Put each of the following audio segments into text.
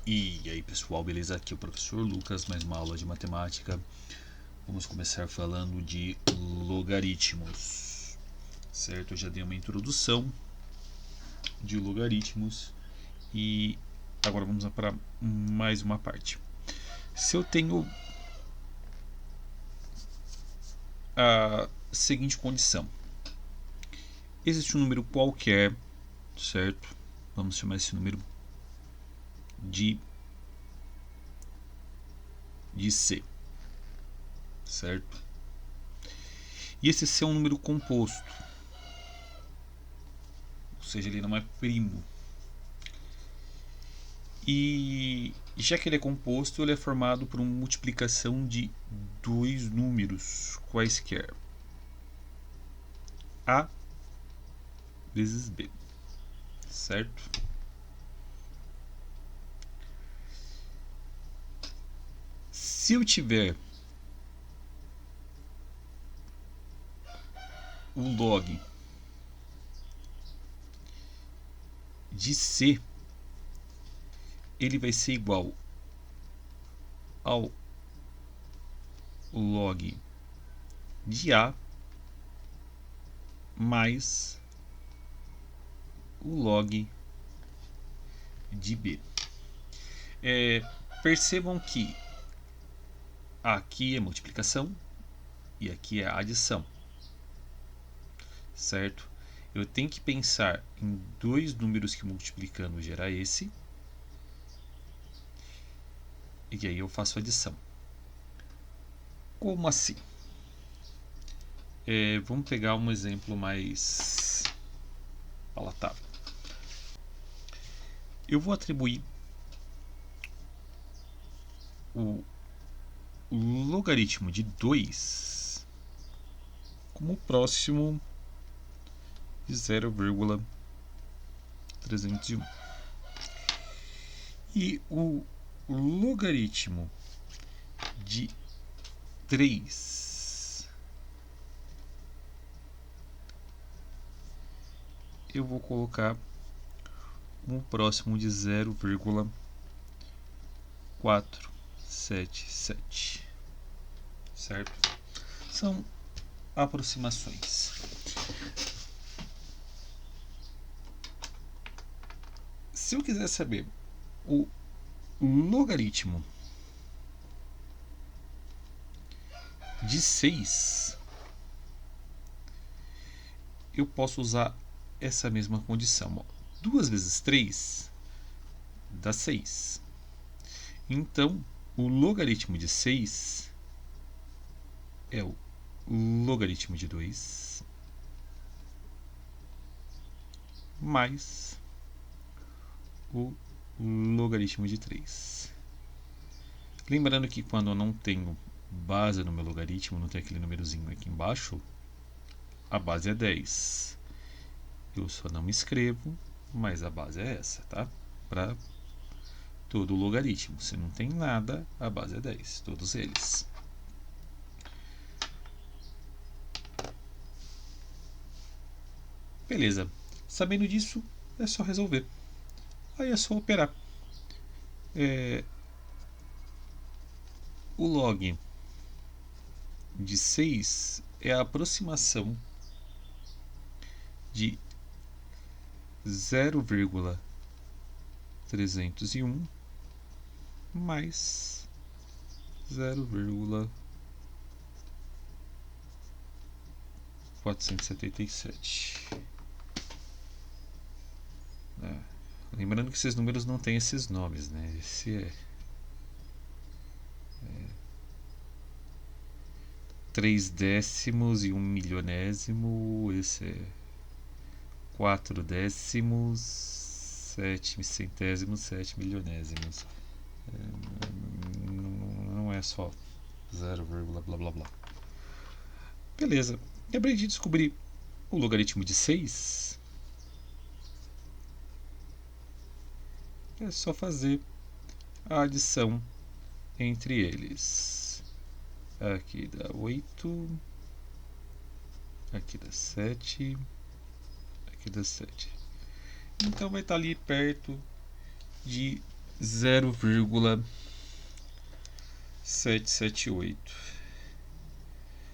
E aí pessoal, beleza? Aqui é o professor Lucas, mais uma aula de matemática. Vamos começar falando de logaritmos, certo? Eu já dei uma introdução de logaritmos e agora vamos para mais uma parte. Se eu tenho a seguinte condição: existe um número qualquer, certo? Vamos chamar esse número de C, certo? E esse C é um número composto, ou seja, ele não é primo. E já que ele é composto, ele é formado por uma multiplicação de dois números quaisquer: A vezes B, certo? Se eu tiver o log de C, ele vai ser igual ao log de A mais o log de B. Percebam que aqui é multiplicação e aqui é adição, certo? Eu tenho que pensar em dois números que multiplicando gerar esse, e aí eu faço adição. Como assim? Vamos pegar um exemplo mais palatável. Eu vou atribuir o logaritmo de 2 como próximo de 0,301. E o logaritmo de 3 eu vou colocar como próximo de 0,477, certo? São aproximações. Se eu quiser saber o logaritmo de 6, eu posso usar essa mesma condição. 2 vezes 3 dá 6. Então, o logaritmo de 6 é o logaritmo de 2 mais o logaritmo de 3. Lembrando que quando eu não tenho base no meu logaritmo, não tem aquele númerozinho aqui embaixo, a base é 10. Eu só não escrevo, mas a base é essa, tá? Para todo o logaritmo. Se não tem nada, a base é 10, todos eles. Beleza. Sabendo disso, é só resolver. Aí é só operar. O log de 6 é a aproximação de 0,301 mais 0,477. Lembrando que esses números não têm esses nomes, né? Esse é 3 décimos e 1 milionésimo, esse é 4 décimos, 7 centésimos, 7 milionésimos. Não é só 0, blá blá blá. Beleza. Lembrei de descobrir o logaritmo de 6. É só fazer a adição entre eles. Aqui dá 8, aqui dá 7, aqui dá 7. Então vai estar ali perto de 0,778.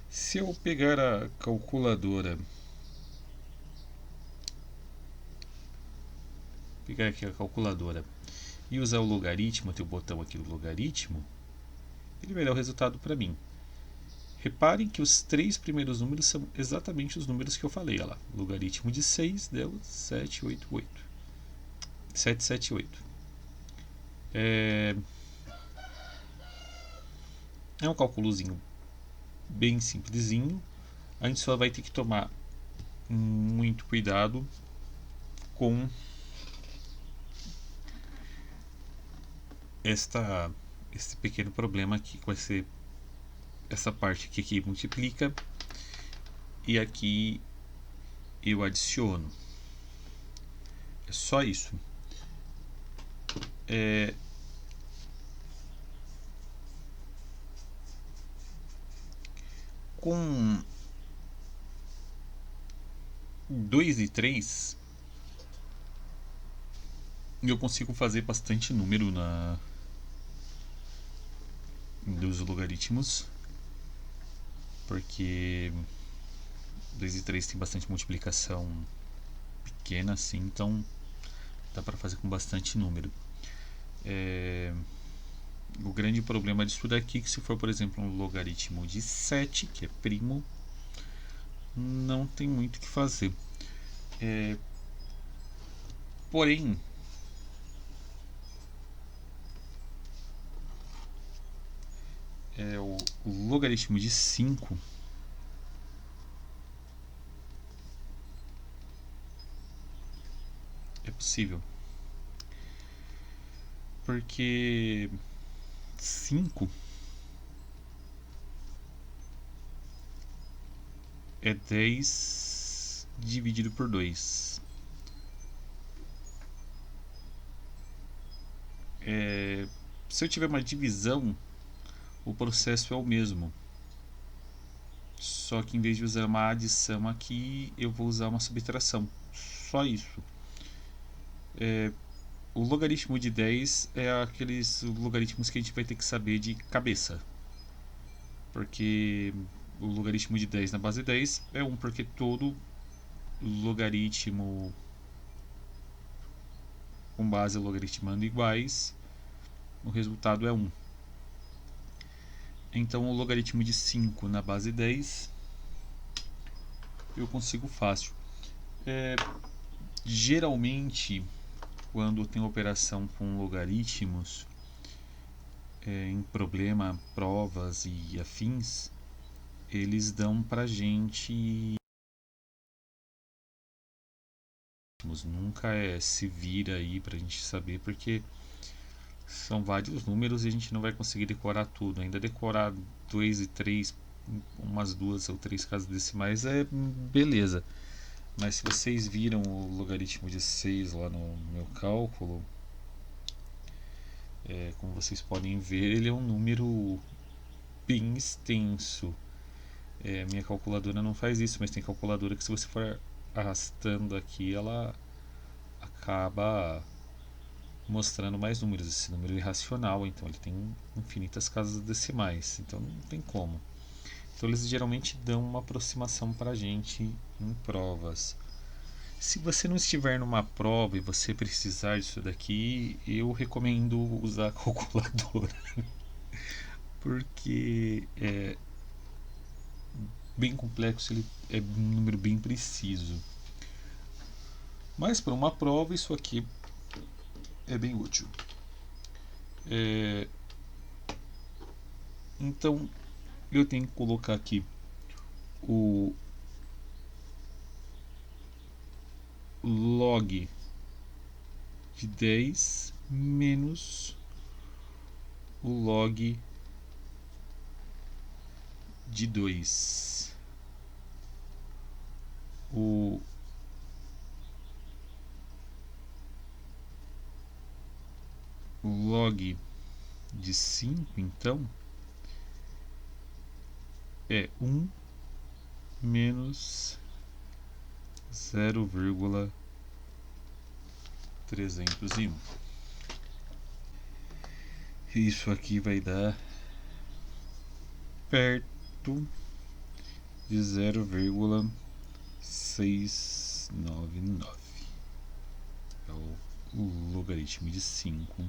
Se eu pegar a calculadora, e usar o logaritmo, tem o botão aqui do logaritmo, ele vai dar o resultado para mim. Reparem que os três primeiros números são exatamente os números que eu falei. Olha lá, logaritmo de 6 deu 778. É um cálculozinho bem simplesinho. A gente só vai ter que tomar muito cuidado com esse pequeno problema aqui, que vai ser essa parte aqui que multiplica e aqui eu adiciono. É só isso. Com 2 e 3 eu consigo fazer bastante número dos logaritmos, porque 2 e 3 tem bastante multiplicação pequena assim, então dá para fazer com bastante número. O grande problema disso daqui é que, se for, por exemplo, um logaritmo de 7, que é primo, não tem muito o que fazer. Porém, o logaritmo de 5 é possível. Porque 5 é 10 dividido por 2. Se eu tiver uma divisão, o processo é o mesmo. Só que em vez de usar uma adição aqui, eu vou usar uma subtração. Só isso. O logaritmo de 10 é aqueles logaritmos que a gente vai ter que saber de cabeça. Porque o logaritmo de 10 na base 10 é 1, porque todo logaritmo com base logaritmando iguais, o resultado é 1. Então o logaritmo de 5 na base 10 eu consigo fácil. Geralmente, quando tem operação com logaritmos, em problema, provas e afins, eles dão pra gente. Nunca se vira aí pra gente saber, porque são vários números e a gente não vai conseguir decorar tudo. Ainda decorar 2 e 3, umas 2 ou 3 casas decimais é beleza. Mas se vocês viram o logaritmo de 6 lá no meu cálculo, como vocês podem ver, ele é um número bem extenso. Minha calculadora não faz isso, mas tem calculadora que, se você for arrastando aqui, ela acaba mostrando mais números. Esse número é irracional, então ele tem infinitas casas decimais, então não tem como. Então eles geralmente dão uma aproximação para a gente em provas. Se você não estiver numa prova e você precisar disso daqui, eu recomendo usar a calculadora, porque é bem complexo, ele é um número bem preciso. Mas para uma prova isso aqui é bem útil. Então eu tenho que colocar aqui o log de 10 menos o log de 2. O log de 5, então, é 1 menos 0,301. Isso aqui vai dar perto de 0,699. É o logaritmo de 5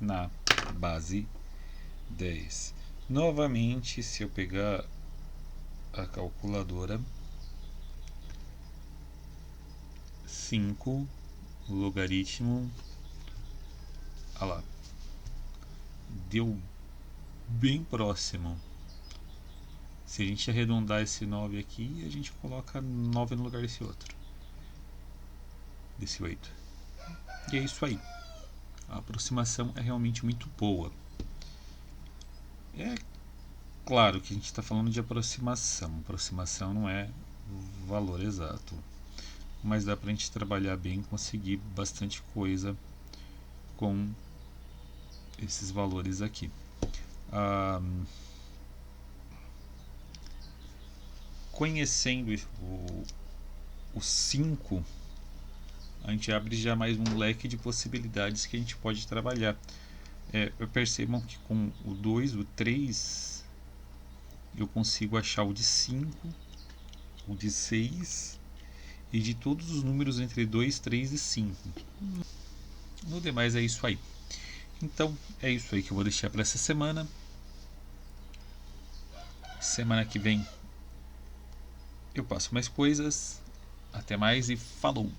na base 10. Novamente, se eu pegar a calculadora, 5 logaritmo, olha lá, deu bem próximo. Se a gente arredondar esse 9 aqui, a gente coloca 9 no lugar desse outro, desse 8. E é isso aí. A aproximação é realmente muito boa. É claro que a gente está falando de aproximação. Aproximação não é valor exato. Mas dá para a gente trabalhar bem e conseguir bastante coisa com esses valores aqui. Conhecendo o 5, a gente abre já mais um leque de possibilidades que a gente pode trabalhar. Percebam que com o 2, o 3, eu consigo achar o de 5, o de 6 e de todos os números entre 2, 3 e 5. No demais é isso aí. Então é isso aí que eu vou deixar para essa semana. Semana que vem eu passo mais coisas. Até mais e falou!